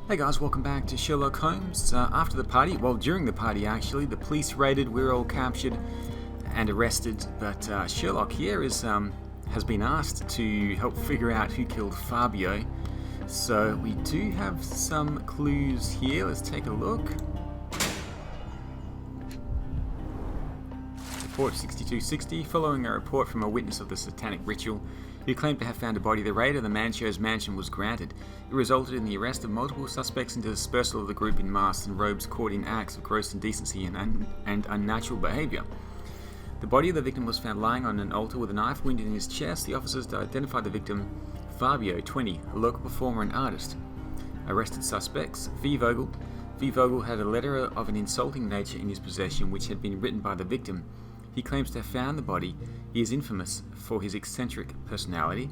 Hey guys, welcome back to Sherlock Holmes. After the party, well during the party actually, the police raided, we were all captured and arrested, but Sherlock here has been asked to help figure out who killed Fabio. So we do have some clues here, let's take a look. Report 6260, following a report from a witness of the satanic ritual who claimed to have found a body, the raid of the Mancho's mansion was granted. It resulted in the arrest of multiple suspects and dispersal of the group in masks and robes caught in acts of gross indecency and unnatural behaviour. The body of the victim was found lying on an altar with a knife wound in his chest. The officers identified the victim, Fabio, 20, a local performer and artist. Arrested suspects, V. Vogel. V. Vogel had a letter of an insulting nature in his possession which had been written by the victim. He claims to have found the body. He is infamous for his eccentric personality.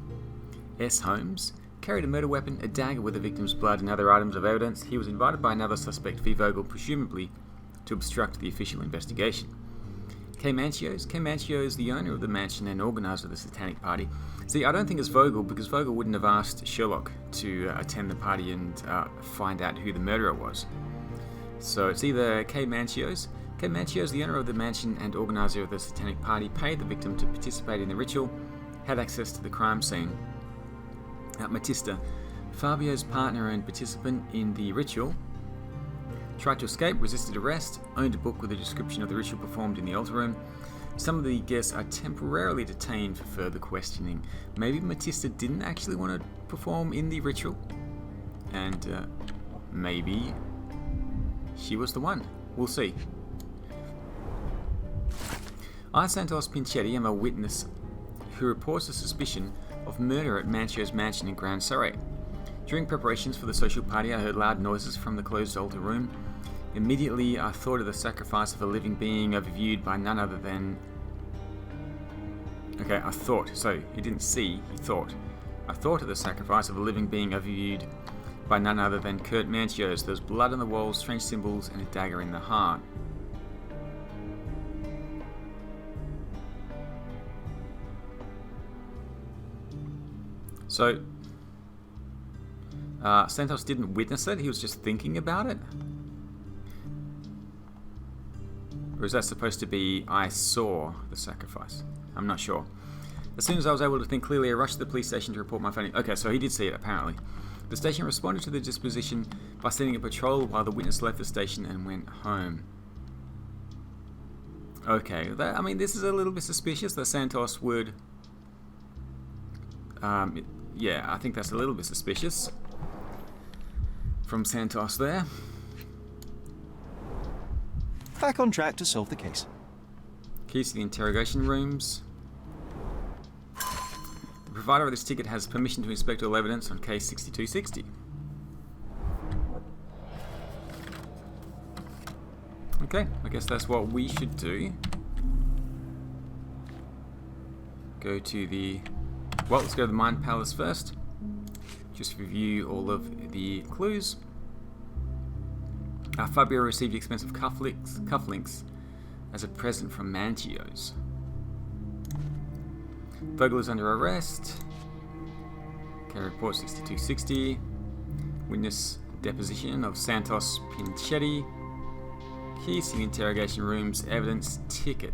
S. Holmes carried a murder weapon, a dagger with the victim's blood and other items of evidence. He was invited by another suspect, V. Vogel, presumably to obstruct the official investigation. K. Manchios. K. Manchios is the owner of the mansion and organizer of the satanic party. See, I don't think it's Vogel, because Vogel wouldn't have asked Sherlock to attend the party and find out who the murderer was. So it's either K. Manchios. K. Manchios, the owner of the mansion and organizer of the satanic party, paid the victim to participate in the ritual, had access to the crime scene. Matista, Fabio's partner and participant in the ritual, tried to escape, resisted arrest, owned a book with a description of the ritual performed in the altar room. Some of the guests are temporarily detained for further questioning. Maybe Matista didn't actually want to perform in the ritual, and maybe she was the one. We'll see. I, Santos Pinchetti, am a witness who reports a suspicion of murder at Mancho's mansion in Grand Surrey. During preparations for the social party, I heard loud noises from the closed altar room. Immediately, I thought of the sacrifice of a living being overviewed by none other than... Okay, I thought. So, he didn't see, he thought. I thought of the sacrifice of a living being overviewed by none other than Kurt Manchios. There was blood on the walls, strange symbols, and a dagger in the heart. So, Santos didn't witness it, he was just thinking about it? Or is that supposed to be, I saw the sacrifice? I'm not sure. As soon as I was able to think clearly, I rushed to the police station to report my findings. Okay, so he did see it, apparently. The station responded to the disposition by sending a patrol while the witness left the station and went home. Okay, I mean, this is a little bit suspicious that Santos would... yeah, I think that's a little bit suspicious from Santos there. Back on track to solve the case. Keys to the interrogation rooms. The provider of this ticket has permission to inspect all evidence on case 6260. Okay, I guess that's what we should do. Go to the... Well, let's go to the Mind Palace first. Just review all of the clues. Fabio received expensive cufflinks as a present from Manchios. Vogel is under arrest. Okay, report 6260. Witness deposition of Santos Pinchetti. Keys to the interrogation rooms. Evidence ticket.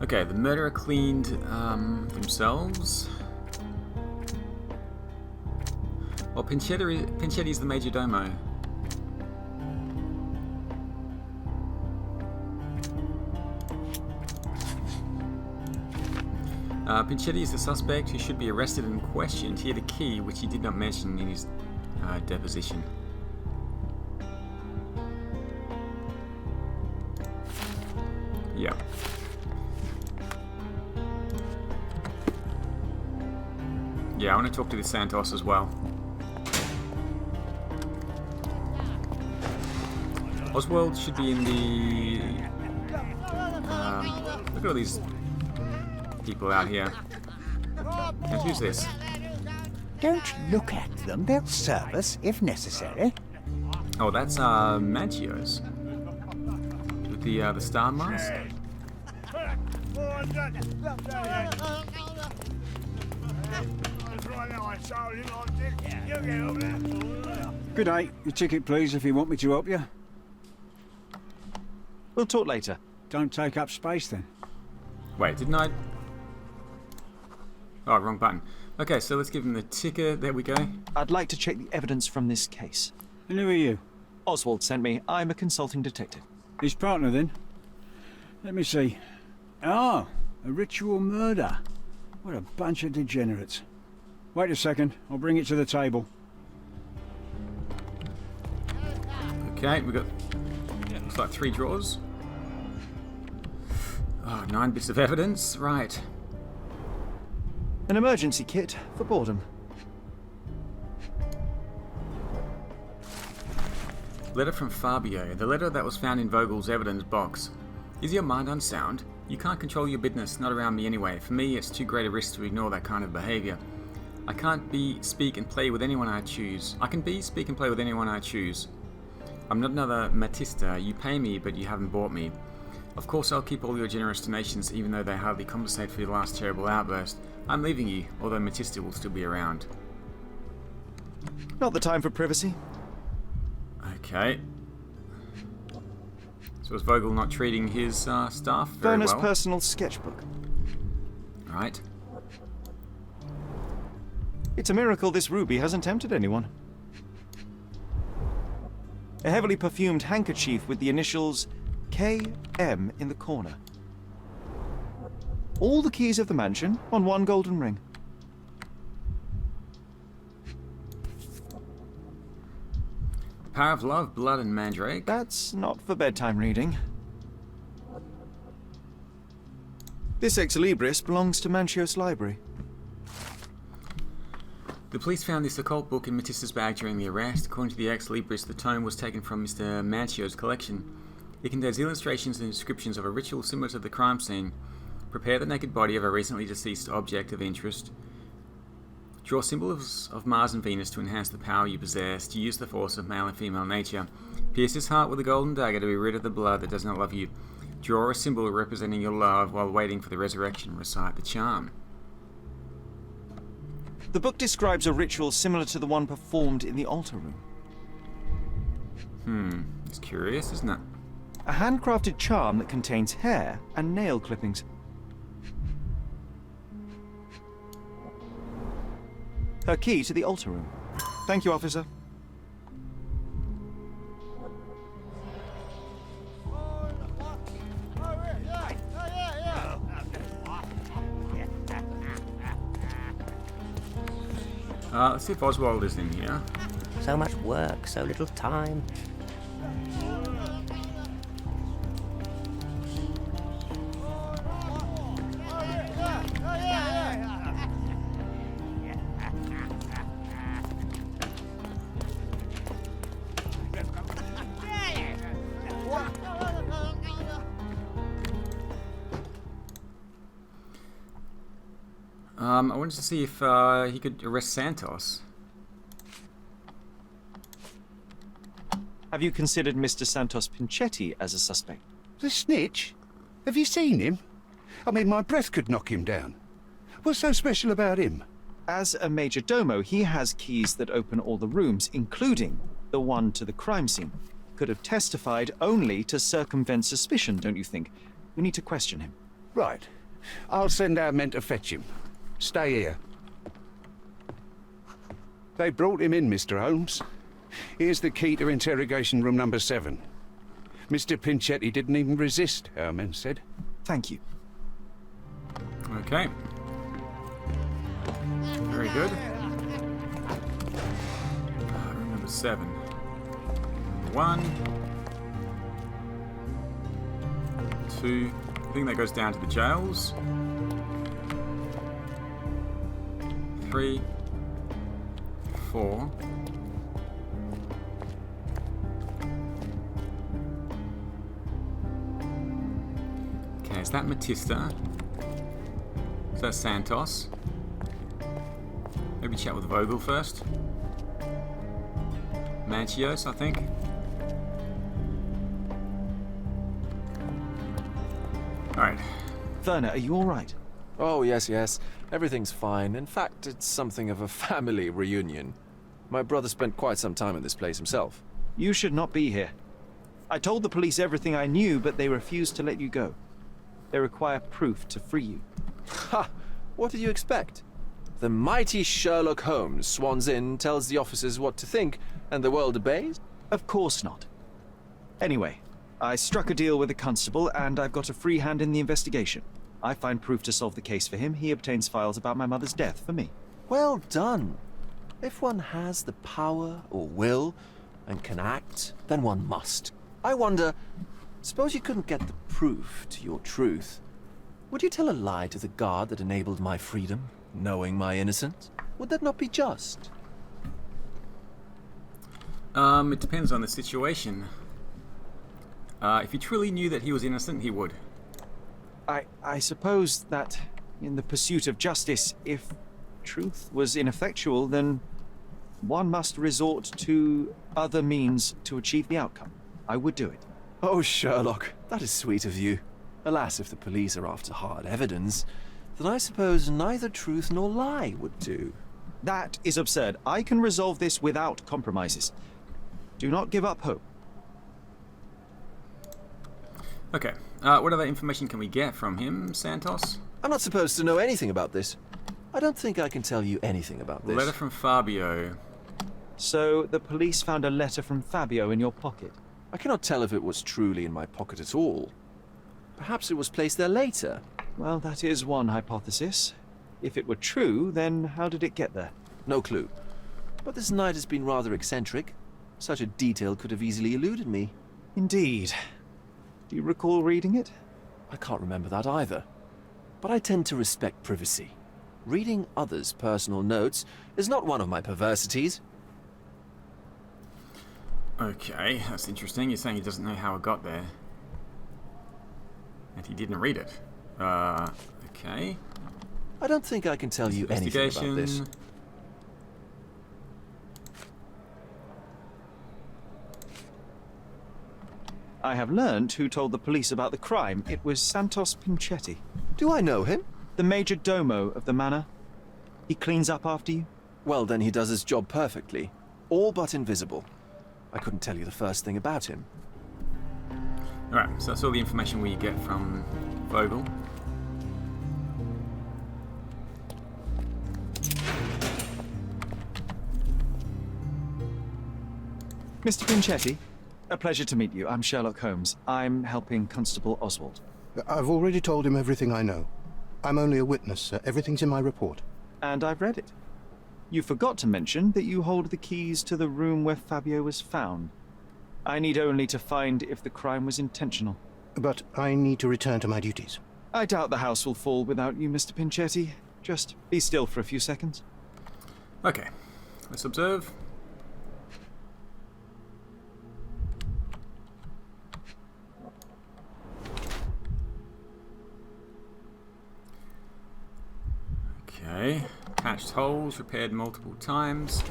Okay, the murderer cleaned themselves. Well, Pinchetti is the major domo. Pinchetti is the suspect who should be arrested and questioned. He had a key which he did not mention in his deposition. Yeah. Yeah, I want to talk to the Santos as well. Oswald should be in the... look at all these people out here. And who's this? Don't look at them. They'll serve us if necessary. Oh, that's Manchios. the star mask? Good day. Your ticket, please, if you want me to help you. We'll talk later. Don't take up space, then. Wait, didn't I? Oh, wrong button. Okay, so let's give him the ticket. There we go. I'd like to check the evidence from this case. And who are you? Oswald sent me. I'm a consulting detective. His partner, then? Let me see. Ah, a ritual murder. What a bunch of degenerates. Wait a second. I'll bring it to the table. Okay, we got, looks like 3 drawers. Oh, 9 bits of evidence. Right. An emergency kit for boredom. Letter from Fabio. The letter that was found in Vogel's evidence box. Is your mind unsound? You can't control your business, not around me anyway. For me, it's too great a risk to ignore that kind of behaviour. I can't speak and play with anyone I choose. I'm not another Matista. You pay me, but you haven't bought me. Of course, I'll keep all your generous donations, even though they hardly compensate for your last terrible outburst. I'm leaving you, although Matista will still be around. Not the time for privacy. Okay. So is Vogel not treating his staff very Werner's well? personal sketchbook. Right. It's a miracle this ruby hasn't tempted anyone. A heavily perfumed handkerchief with the initials KM in the corner. All the keys of the mansion on one golden ring. Power of Love, Blood and Mandrake. That's not for bedtime reading. This Ex Libris belongs to Manchios Library. The police found this occult book in Matista's bag during the arrest. According to the Ex Libris, the tome was taken from Mr. Manchio's collection. It contains illustrations and descriptions of a ritual similar to the crime scene. Prepare the naked body of a recently deceased object of interest. Draw symbols of Mars and Venus to enhance the power you possess, to use the force of male and female nature. Pierce his heart with a golden dagger to be rid of the blood that does not love you. Draw a symbol representing your love while waiting for the resurrection. Recite the charm. The book describes a ritual similar to the one performed in the altar room. It's curious, isn't it? A handcrafted charm that contains hair and nail clippings. Her key to the altar room. Thank you, officer. Let's see if Oswald is in here. So much work, so little time. I wanted to see if he could arrest Santos. Have you considered Mr. Santos Pinchetti as a suspect? The snitch? Have you seen him? I mean, my breath could knock him down. What's so special about him? As a major domo, he has keys that open all the rooms, including the one to the crime scene. Could have testified only to circumvent suspicion, don't you think? We need to question him. Right. I'll send our men to fetch him. Stay here. They brought him in, Mr. Holmes. Here's the key to interrogation room number 7. Mr. Pinchetti didn't even resist, our men said. Thank you. Okay. Very good. Room number 7. 1. 2. I think that goes down to the jails. 3. 4. Okay, is that Matista? Is that Santos? Maybe chat with Vogel first. Manchios, I think. Alright. Werner, are you all right? Oh, yes. Everything's fine. In fact, it's something of a family reunion. My brother spent quite some time in this place himself. You should not be here. I told the police everything I knew, but they refused to let you go. They require proof to free you. Ha! What did you expect? The mighty Sherlock Holmes swans in, tells the officers what to think, and the world obeys? Of course not. Anyway, I struck a deal with the constable, and I've got a free hand in the investigation. I find proof to solve the case for him. He obtains files about my mother's death for me. Well done. If one has the power or will and can act, then one must. I wonder, suppose you couldn't get the proof to your truth. Would you tell a lie to the guard that enabled my freedom, knowing my innocence? Would that not be just? It depends on the situation. If he truly knew that he was innocent, he would. I suppose that in the pursuit of justice, if truth was ineffectual, then one must resort to other means to achieve the outcome. I would do it. Oh, Sherlock, that is sweet of you. Alas, if the police are after hard evidence, then I suppose neither truth nor lie would do. That is absurd. I can resolve this without compromises. Do not give up hope. Okay. What other information can we get from him, Santos? I'm not supposed to know anything about this. I don't think I can tell you anything about this. Letter from Fabio. So the police found a letter from Fabio in your pocket. I cannot tell if it was truly in my pocket at all. Perhaps it was placed there later. Well, that is one hypothesis. If it were true, then how did it get there? No clue. But this night has been rather eccentric. Such a detail could have easily eluded me. Indeed. Do you recall reading it? I can't remember that either. But I tend to respect privacy. Reading others' personal notes is not one of my perversities. Okay, that's interesting. You're saying he doesn't know how it got there. And he didn't read it. Okay. I don't think I can tell you anything about this. I have learned who told the police about the crime. It was Santos Pinchetti, Do I know him? the major domo of the manor. He cleans up after you. Well, then he does his job perfectly. All but invisible. I couldn't tell you the first thing about him. Alright, so that's all the information we get from Vogel. Mr. Pinchetti, a pleasure to meet you. I'm Sherlock Holmes. I'm helping Constable Oswald. I've already told him everything I know. I'm only a witness, sir. Everything's in my report. And I've read it. You forgot to mention that you hold the keys to the room where Fabio was found. I need only to find if the crime was intentional. But I need to return to my duties. I doubt the house will fall without you, Mr. Pinchetti. Just be still for a few seconds. Okay, let's observe. Okay, patched holes, repaired multiple times.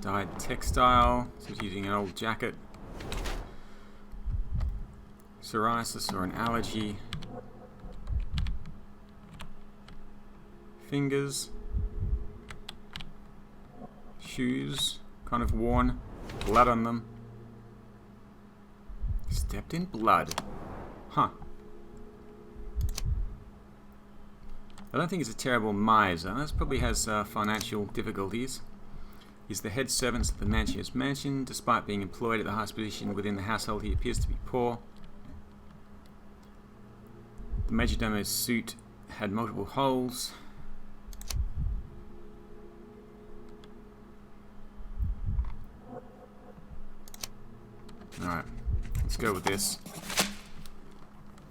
Dyed textile, so it's using an old jacket. Psoriasis or an allergy. Fingers. Shoes, kind of worn. Blood on them. Stepped in blood. Huh. I don't think he's a terrible miser. This probably has financial difficulties. He's the head servant at the Manchio's mansion. Despite being employed at the highest position within the household, he appears to be poor. The majordomo's suit had multiple holes. Alright, let's go with this.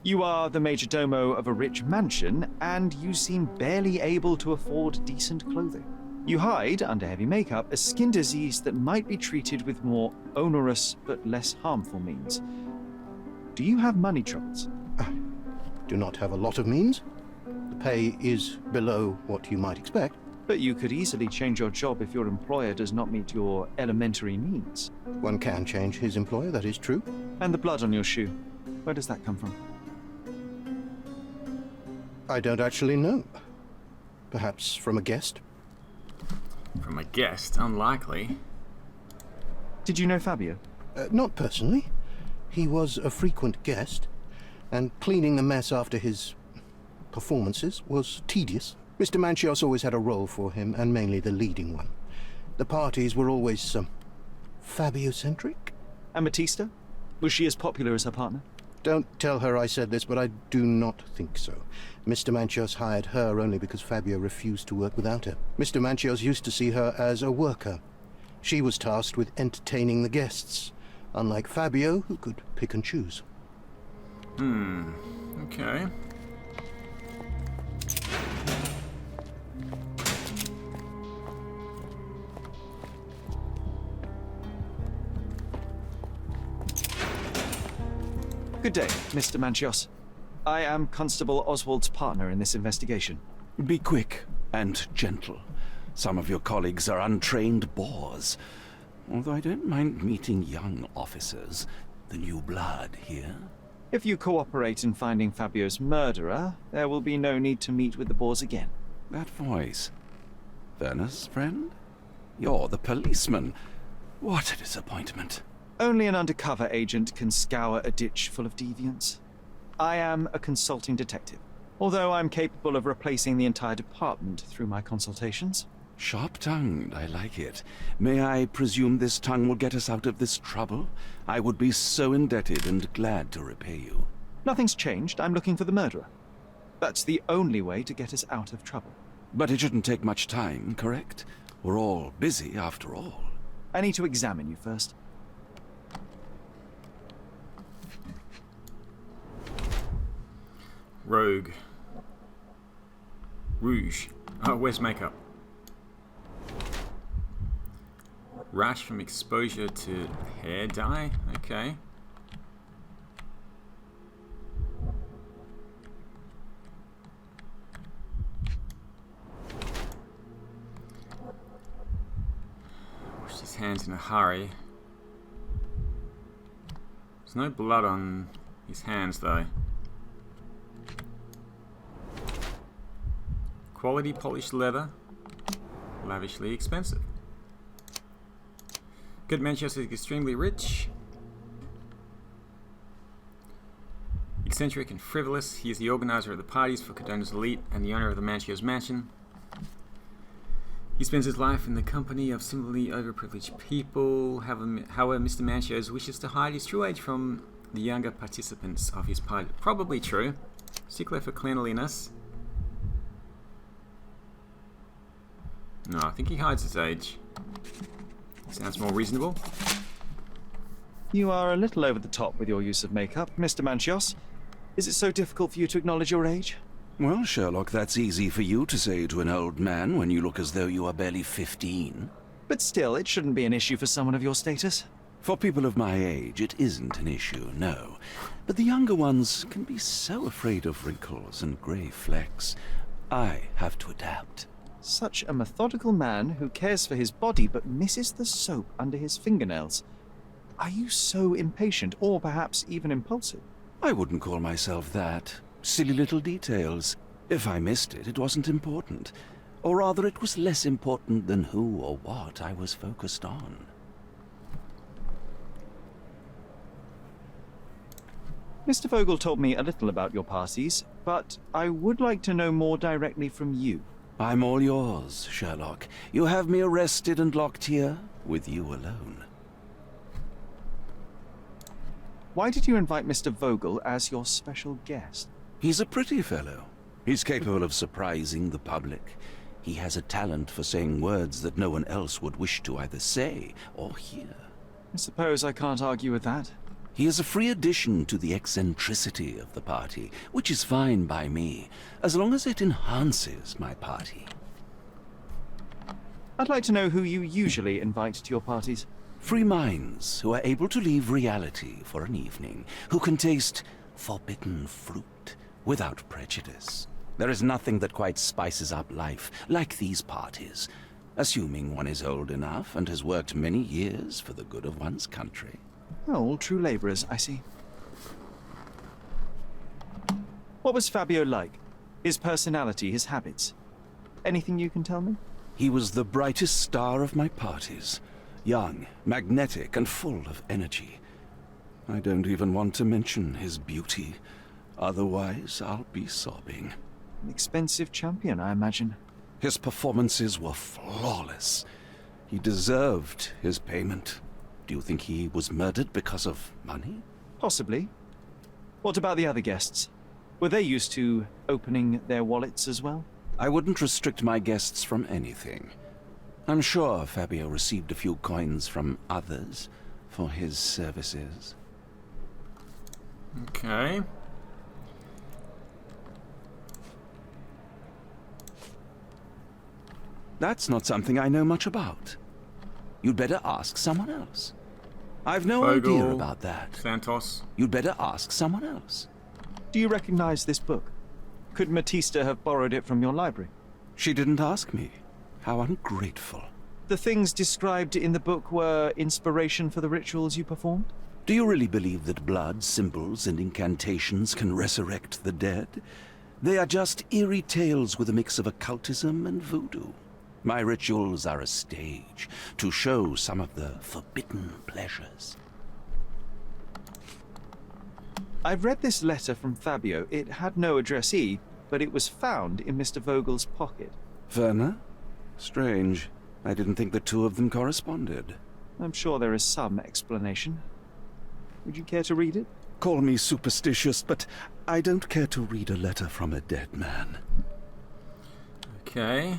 You are the majordomo of a rich mansion, and you seem barely able to afford decent clothing. You hide, under heavy makeup, a skin disease that might be treated with more onerous but less harmful means. Do you have money troubles? Do not have a lot of means. The pay is below what you might expect. But you could easily change your job if your employer does not meet your elementary needs. One can change his employer, that is true. And the blood on your shoe. Where does that come from? I don't actually know. Perhaps from a guest? From a guest? Unlikely. Did you know Fabio? Not personally. He was a frequent guest, and cleaning the mess after his performances was tedious. Mr. Manchios always had a role for him, and mainly the leading one. The parties were always, Fabio-centric? And Batista? Was she as popular as her partner? Don't tell her I said this, but I do not think so. Mr. Manchios hired her only because Fabio refused to work without her. Mr. Manchios used to see her as a worker. She was tasked with entertaining the guests, unlike Fabio, who could pick and choose. Okay. Good day, Mr. Manchios. I am Constable Oswald's partner in this investigation. Be quick and gentle. Some of your colleagues are untrained boors. Although I don't mind meeting young officers. The new blood here. If you cooperate in finding Fabio's murderer, there will be no need to meet with the Boers again. That voice. Werner's friend? You're the policeman. What a disappointment. Only an undercover agent can scour a ditch full of deviants. I am a consulting detective, although I'm capable of replacing the entire department through my consultations. Sharp-tongued, I like it. May I presume this tongue will get us out of this trouble? I would be so indebted and glad to repay you. Nothing's changed. I'm looking for the murderer. That's the only way to get us out of trouble. But it shouldn't take much time, correct? We're all busy after all. I need to examine you first. Rogue. Rouge. Oh, where's makeup? Rash from exposure to hair dye? Okay. Wash his hands in a hurry. There's no blood on his hands though. Quality polished leather, lavishly expensive. Good Manchester is extremely rich. Eccentric and frivolous, he is the organizer of the parties for Cordona's elite and the owner of the Manchios mansion. He spends his life in the company of similarly overprivileged people. However, Mr. Manchios wishes to hide his true age from the younger participants of his party. Probably true. Stickler for cleanliness. No, I think he hides his age. Sounds more reasonable. You are a little over the top with your use of makeup, Mr. Manchios. Is it so difficult for you to acknowledge your age? Well, Sherlock, that's easy for you to say to an old man when you look as though you are barely 15. But still, it shouldn't be an issue for someone of your status. For people of my age, it isn't an issue, no. But the younger ones can be so afraid of wrinkles and grey flecks. I have to adapt. Such a methodical man who cares for his body but misses the soap under his fingernails. Are you so impatient, or perhaps even impulsive? I wouldn't call myself that. Silly little details. If I missed it, it wasn't important. Or rather, it was less important than who or what I was focused on. Mr. Vogel told me a little about your parties, but I would like to know more directly from you. I'm all yours, Sherlock. You have me arrested and locked here, with you alone. Why did you invite Mr. Vogel as your special guest? He's a pretty fellow. He's capable of surprising the public. He has a talent for saying words that no one else would wish to either say or hear. I suppose I can't argue with that. He is a free addition to the eccentricity of the party, which is fine by me, as long as it enhances my party. I'd like to know who you usually invite to your parties. Free minds who are able to leave reality for an evening, who can taste forbidden fruit without prejudice. There is nothing that quite spices up life like these parties, assuming one is old enough and has worked many years for the good of one's country. Oh, all true labourers, I see. What was Fabio like? His personality, his habits? Anything you can tell me? He was the brightest star of my parties. Young, magnetic, and full of energy. I don't even want to mention his beauty. Otherwise, I'll be sobbing. An expensive champion, I imagine. His performances were flawless. He deserved his payment. Do you think he was murdered because of money? Possibly. What about the other guests? Were they used to opening their wallets as well? I wouldn't restrict my guests from anything. I'm sure Fabio received a few coins from others for his services. Okay. That's not something I know much about. You'd better ask someone else. I've no Vogel, idea about that. Santos. You'd better ask someone else. Do you recognize this book? Could Matista have borrowed it from your library? She didn't ask me. How ungrateful. The things described in the book were inspiration for the rituals you performed? Do you really believe that blood, symbols, and incantations can resurrect the dead? They are just eerie tales with a mix of occultism and voodoo. My rituals are a stage to show some of the forbidden pleasures. I've read this letter from Fabio. It had no addressee, but it was found in Mr. Vogel's pocket. Werner? Strange. I didn't think the two of them corresponded. I'm sure there is some explanation. Would you care to read it? Call me superstitious, but I don't care to read a letter from a dead man. Okay.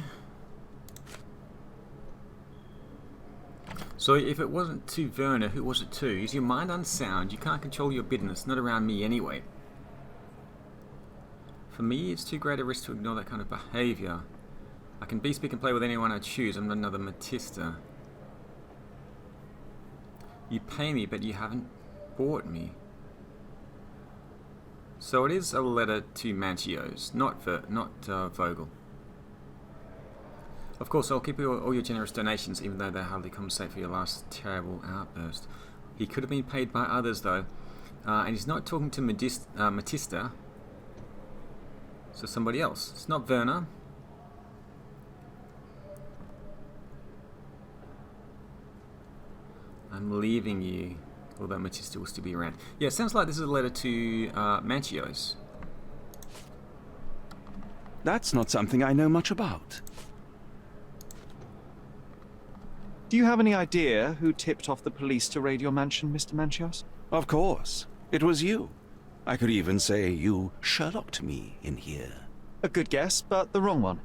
So if it wasn't to Werner, who was it to? Is your mind unsound? You can't control your bitterness, not around me anyway. For me, it's too great a risk to ignore that kind of behaviour. I can be, speak, and play with anyone I choose. I'm not another Matista. You pay me, but you haven't bought me. So it is a letter to Manchios, not Vogel. Of course, I'll keep all your generous donations, even though they hardly compensate for your last terrible outburst. He could have been paid by others, though. And he's not talking to Matista. So somebody else. It's not Werner. I'm leaving you, although Matista will still be around. Yeah, it sounds like this is a letter to Manchios. That's not something I know much about. Do you have any idea who tipped off the police to raid your mansion, Mr. Manchios? Of course. It was you. I could even say you Sherlocked me in here. A good guess, but the wrong one.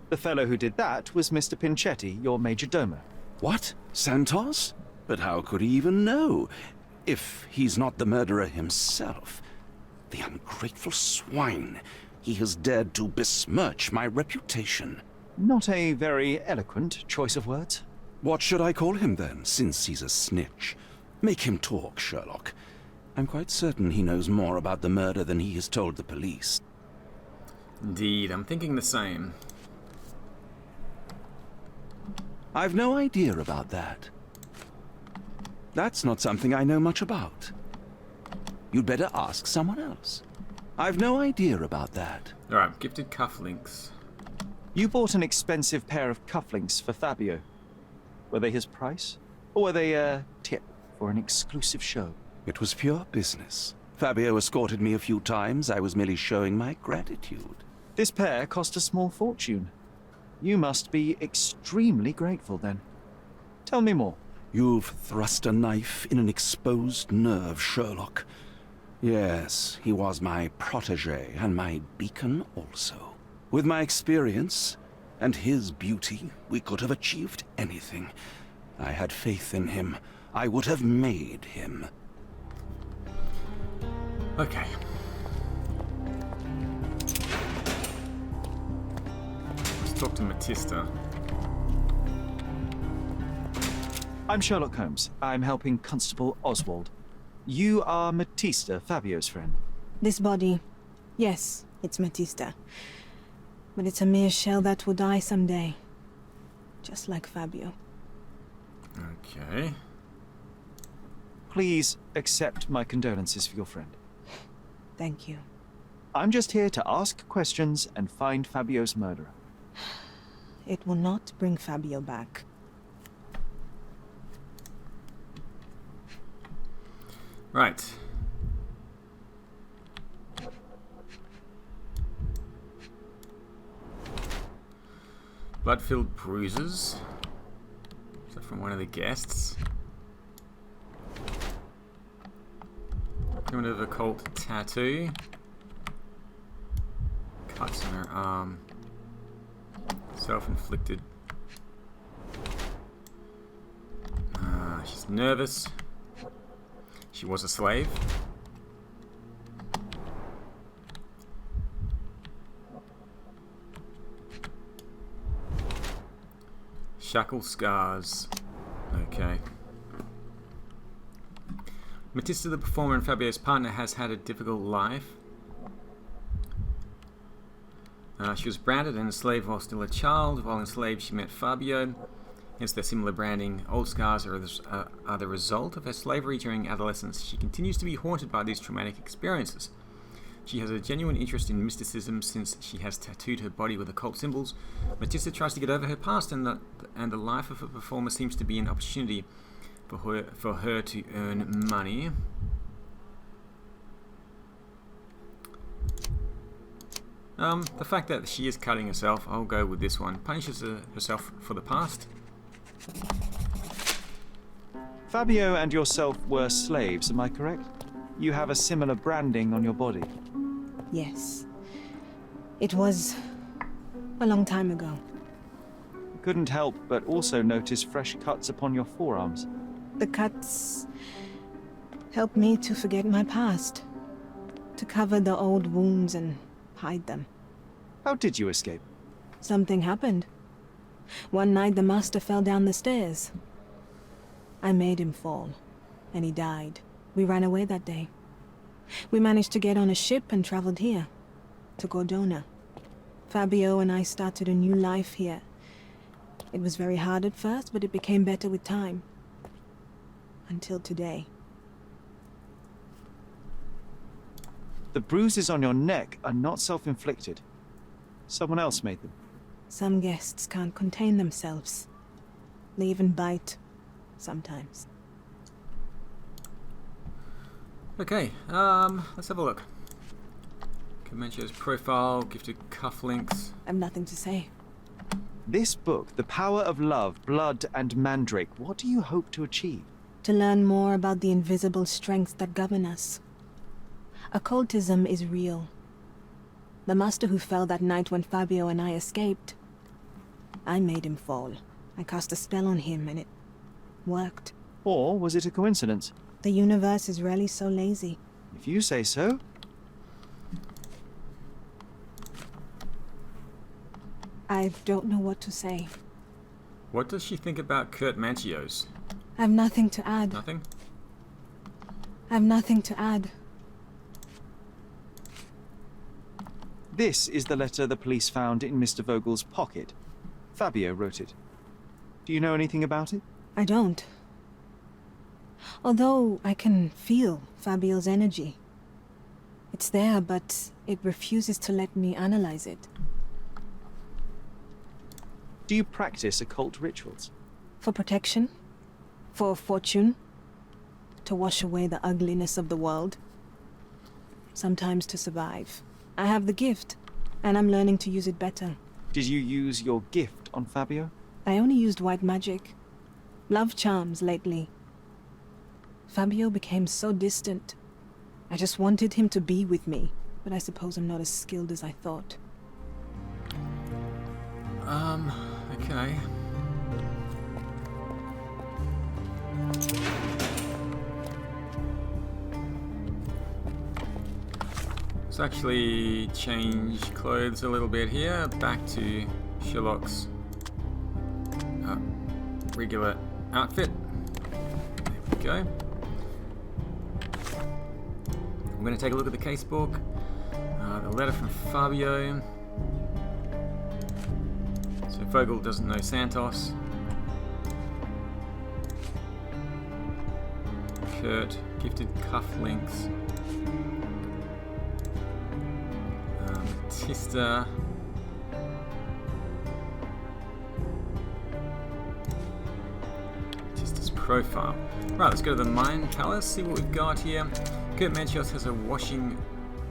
The fellow who did that was Mr. Pinchetti, your major domo. What? Santos? But how could he even know? If he's not the murderer himself. The ungrateful swine. He has dared to besmirch my reputation. Not a very eloquent choice of words. What should I call him then, since he's a snitch? Make him talk, Sherlock. I'm quite certain he knows more about the murder than he has told the police. Indeed, I'm thinking the same. I've no idea about that. That's not something I know much about. You'd better ask someone else. I've no idea about that. Alright, gifted cufflinks. You bought an expensive pair of cufflinks for Fabio. Were they his price? Or were they a tip for an exclusive show? It was pure business. Fabio escorted me a few times. I was merely showing my gratitude. This pair cost a small fortune. You must be extremely grateful then. Tell me more. You've thrust a knife in an exposed nerve, Sherlock. Yes, he was my protégé and my beacon also. With my experience and his beauty, we could have achieved anything. I had faith in him. I would have made him. Okay. Let's talk to Matista. I'm Sherlock Holmes. I'm helping Constable Oswald. You are Matista, Fabio's friend. This body, yes, it's Matista. But it's a mere shell that will die someday. Just like Fabio. Okay. Please accept my condolences for your friend. Thank you. I'm just here to ask questions and find Fabio's murderer. It will not bring Fabio back. Right. Blood-filled bruises. Is that from one of the guests? Primitive occult tattoo. Cuts on her arm. Self-inflicted. She's nervous. She was a slave. Shackle scars. Okay. Matista, the performer and Fabio's partner, has had a difficult life. She was branded and enslaved while still a child. While enslaved, she met Fabio. Hence their similar branding. Old scars are the result of her slavery during adolescence. She continues to be haunted by these traumatic experiences. She has a genuine interest in mysticism since she has tattooed her body with occult symbols. Matista tries to get over her past, and the life of a performer seems to be an opportunity for her to earn money. The fact that she is cutting herself, I'll go with this one. Punishes herself for the past. Fabio and yourself were slaves, am I correct? You have a similar branding on your body. Yes. It was a long time ago. Couldn't help but also notice fresh cuts upon your forearms. The cuts helped me to forget my past, to cover the old wounds and hide them. How did you escape? Something happened. One night the master fell down the stairs. I made him fall, and he died. We ran away that day. We managed to get on a ship and traveled here, to Cordona. Fabio and I started a new life here. It was very hard at first, but it became better with time. Until today. The bruises on your neck are not self-inflicted. Someone else made them. Some guests can't contain themselves. They even bite, sometimes. Okay, let's have a look. Comanche's profile, gifted cufflinks. I've nothing to say. This book, The Power of Love, Blood, and Mandrake, what do you hope to achieve? To learn more about the invisible strengths that govern us. Occultism is real. The master who fell that night when Fabio and I escaped, I made him fall. I cast a spell on him and it worked. Or was it a coincidence? The universe is rarely so lazy. If you say so. I don't know what to say. What does she think about Kurt Manchios? I have nothing to add. Nothing? I have nothing to add. This is the letter the police found in Mr. Vogel's pocket. Fabio wrote it. Do you know anything about it? I don't. Although I can feel Fabio's energy. It's there, but it refuses to let me analyze it. Do you practice occult rituals? For protection? For fortune? To wash away the ugliness of the world? Sometimes to survive. I have the gift, and I'm learning to use it better. Did you use your gift on Fabio? I only used white magic. Love charms lately. Fabio became so distant. I just wanted him to be with me, but I suppose I'm not as skilled as I thought. Okay. Let's actually change clothes a little bit here, back to Sherlock's regular outfit. There we go. I'm going to take a look at the casebook, the letter from Fabio. So Vogel doesn't know Santos. Kurt, gifted cufflinks. Matista. Matista's profile. Right, let's go to the Mind Palace, see what we've got here. Kurt Manchios has a washing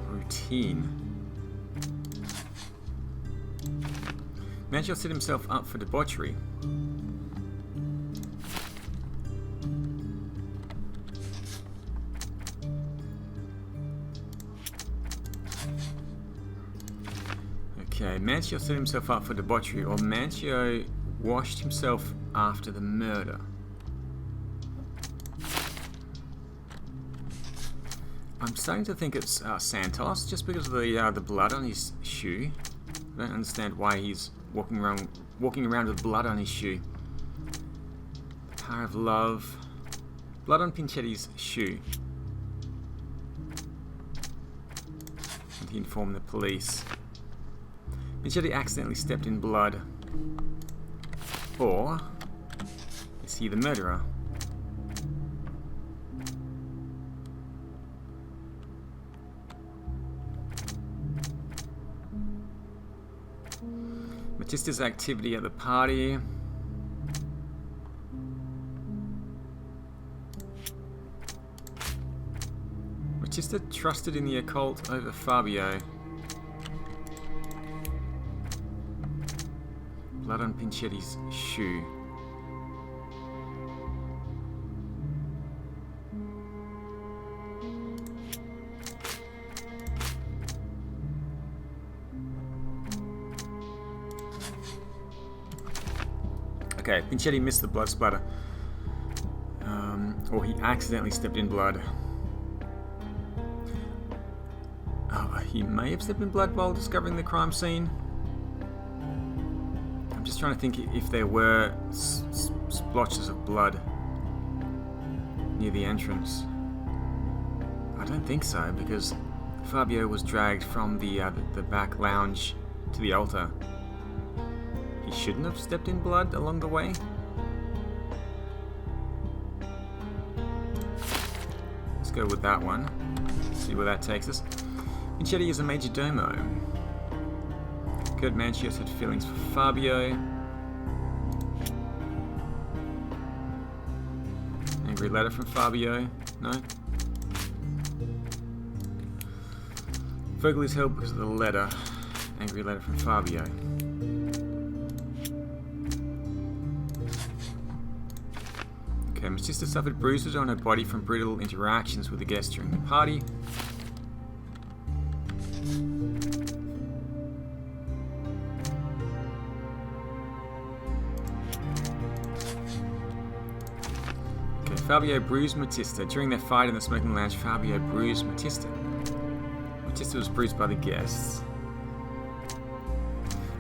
routine. Manchios set himself up for debauchery. Okay, Manchio set himself up for debauchery, or Manchio washed himself after the murder. I'm starting to think it's Santos, just because of the blood on his shoe. I don't understand why he's walking around with blood on his shoe. The power of love. Blood on Pinchetti's shoe. And he informed the police. Pinchetti accidentally stepped in blood. Or is he the murderer? Matista's activity at the party. Matista trusted in the occult over Fabio. Blood on Pinchetti's shoe. Okay, Pinchetti missed the blood splatter. Or he accidentally stepped in blood. Oh, he may have stepped in blood while discovering the crime scene. I'm just trying to think if there were splotches of blood near the entrance. I don't think so, because Fabio was dragged from the back lounge to the altar. He shouldn't have stepped in blood along the way. Let's go with that one. See where that takes us. Pinchetti is a major domo. Kurt Manchios had feelings for Fabio. Angry letter from Fabio. No? Vogel is held because of the letter. Angry letter from Fabio. Okay, Matista suffered bruises on her body from brutal interactions with the guests during the party. Fabio bruised Matista. During their fight in the smoking lounge, Fabio bruised Matista. Matista was bruised by the guests.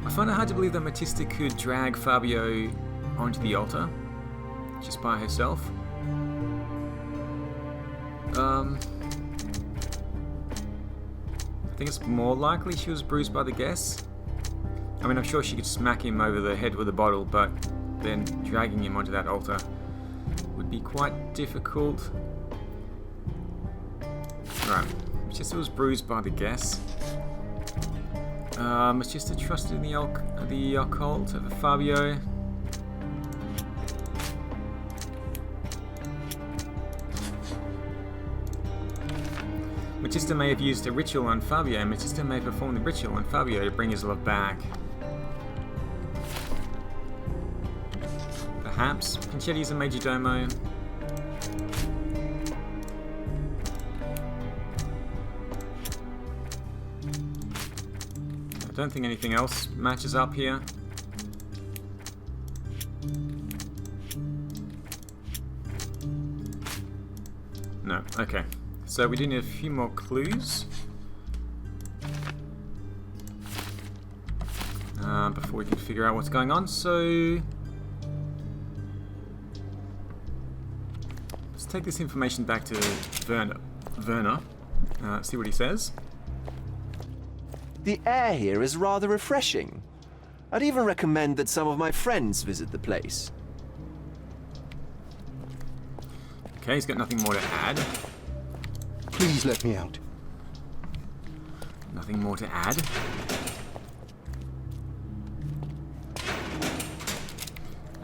I find it hard to believe that Matista could drag Fabio onto the altar just by herself. I think it's more likely she was bruised by the guests. I mean, I'm sure she could smack him over the head with a bottle, but then dragging him onto that altar would be quite difficult. Right, Matista was bruised by the guests. Matista trusted in the occult over Fabio. Matista may have used a ritual on Fabio, and Matista may have performed the ritual on Fabio to bring his love back. Perhaps Pinchetti is a major domo. I don't think anything else matches up here. No, okay. So we do need a few more clues before we can figure out what's going on. So let's take this information back to Werner. See what he says. The air here is rather refreshing. I'd even recommend that some of my friends visit the place. Okay, he's got nothing more to add. Please let me out. Nothing more to add.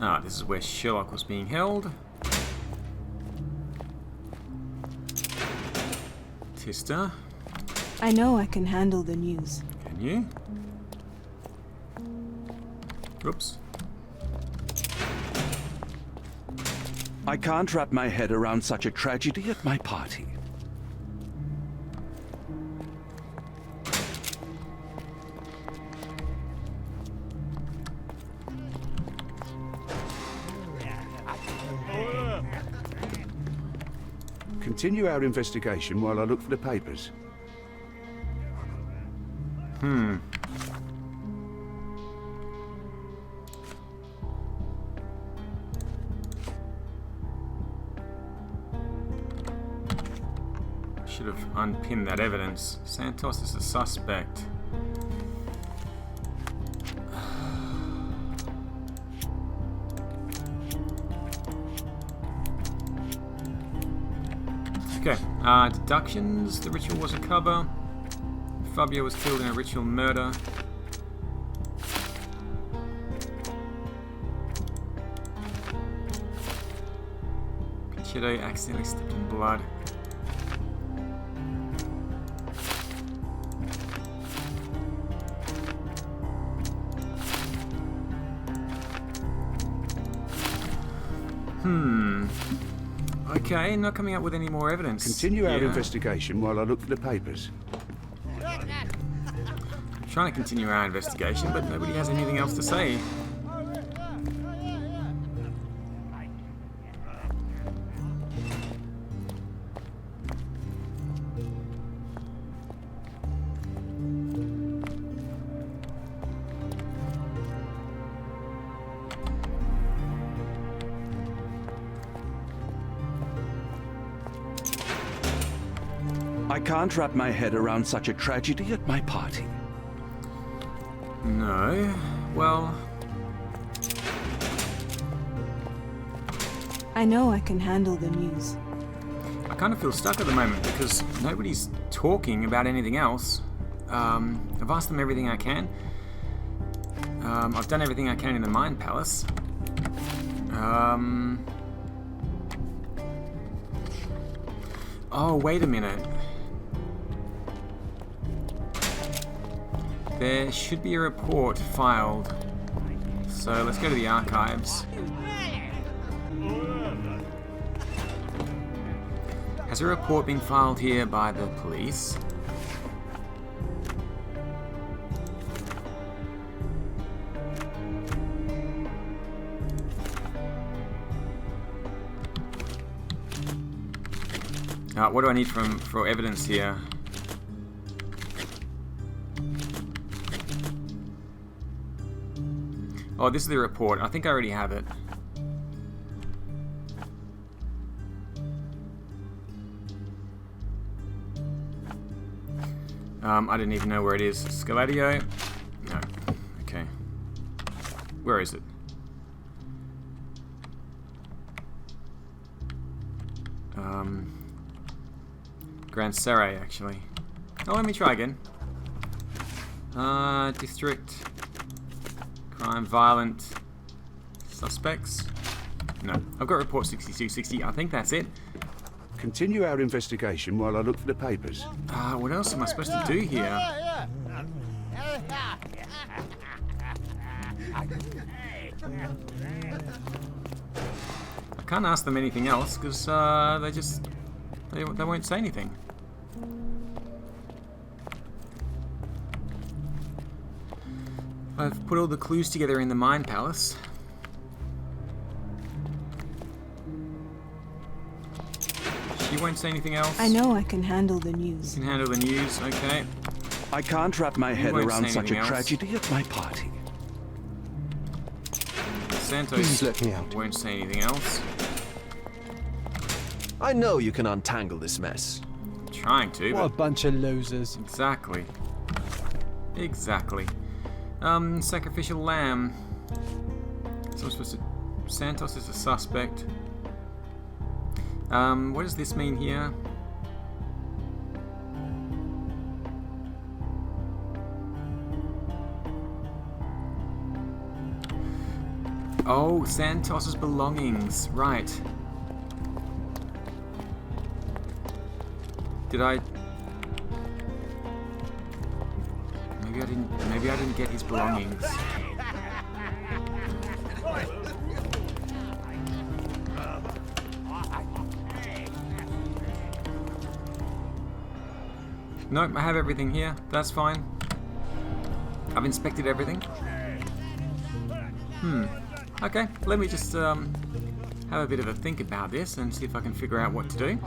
Ah, this is where Sherlock was being held. Tista. I know I can handle the news. Can you? Oops. I can't wrap my head around such a tragedy at my party. Continue our investigation while I look for the papers. Should have unpinned that evidence. Santos is a suspect. Okay, deductions. The ritual was a cover. Fabio was killed in a ritual murder. Pichetto accidentally stepped in blood. Okay, not coming up with any more evidence. Continue our investigation while I look for the papers. I'm trying to continue our investigation, but nobody has anything else to say. I can't wrap my head around such a tragedy at my party. No. Well, I know I can handle the news. I kind of feel stuck at the moment because nobody's talking about anything else. I've asked them everything I can. I've done everything I can in the Mind Palace. Oh, wait a minute. There should be a report filed. So let's go to the archives. Has a report been filed here by the police? What do I need for evidence here? Oh, this is the report. I think I already have it. I didn't even know where it is. Scaladio? No. Okay. Where is it? Grand Serre, actually. Oh, let me try again. District. Crime, violent. Suspects. No. I've got report 6260. I think that's it. Continue our investigation while I look for the papers. What else am I supposed to do here? I can't ask them anything else because they won't say anything. I've put all the clues together in the Mind Palace. She won't say anything else. I know I can handle the news. You can handle the news, okay. I can't wrap my head won't around say such a anything else. tragedy at my party. Santos Please let me out. won't say anything else. I know you can untangle this mess. I'm trying to, What a but bunch of losers. exactly. Exactly. Sacrificial lamb. So I'm supposed to... Santos is a suspect. What does this mean here? Oh, Santos's belongings. Right. Did I... Maybe I didn't get his belongings. Nope, I have everything here. That's fine. I've inspected everything. Okay, let me just have a bit of a think about this and see if I can figure out what to do.